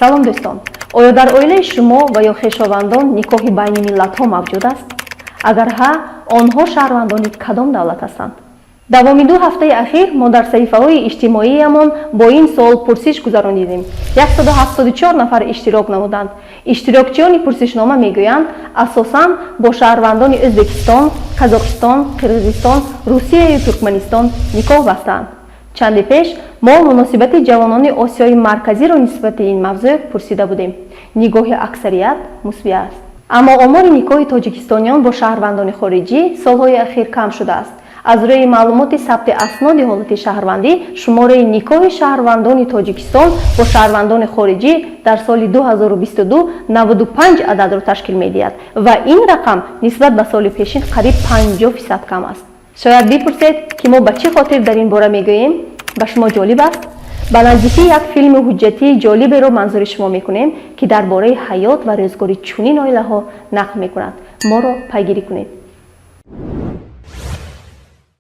салом дӯстон, оё дар оилаи шумо ва ё хешовандон никоҳи байни миллатҳо мавҷуд аст? агар ҳа, онҳо шаҳрвандони кадом давлат ҳастанд? давоми 2 ҳафтаи ахир мо дар саҳифаҳои иҷтимоиямон бо ин суол пурсиш гузаронидем. 174 нафар иштирок намуданд. иштирокчиёни пурсишнома мегӯянд асосан бо шаҳрвандони Ӯзбекистон, Қазоқистон, Қирғизистон, Русияю Туркманистон никоҳ бастаанд. чанди пеш мо муносибати ҷавонони Осиёи марказиро нисбати ин мавзӯъ пурсида будем. нигоҳи аксарият мусбӣ аст. аммо омори никоҳи тоҷикистониён бо шаҳрвандони хориҷӣ солҳои ахир кам шудааст. аз рӯи маълумоти сабти асноди ҳолати шаҳрвандӣ шумораи никоҳи шаҳрвандони тоҷикистон бо шаҳрвандони хориҷӣ дар соли 2022 95 ададро ташкил медиҳад ва ин рақам нисбат ба соли пешин қариб 50% кам аст. шояд бипурсед ки мо ба чӣ хотир дар ин бора мегӯем? ба шумо ҷолиб аст? ба наздикӣ як филми ҳуҷҷатии ҷолиберо манзури шумо мекунем ки дар бораи ҳаёт ва рӯзгори чунин оилаҳо нақл мекунад. моро пайгирӣ кунед.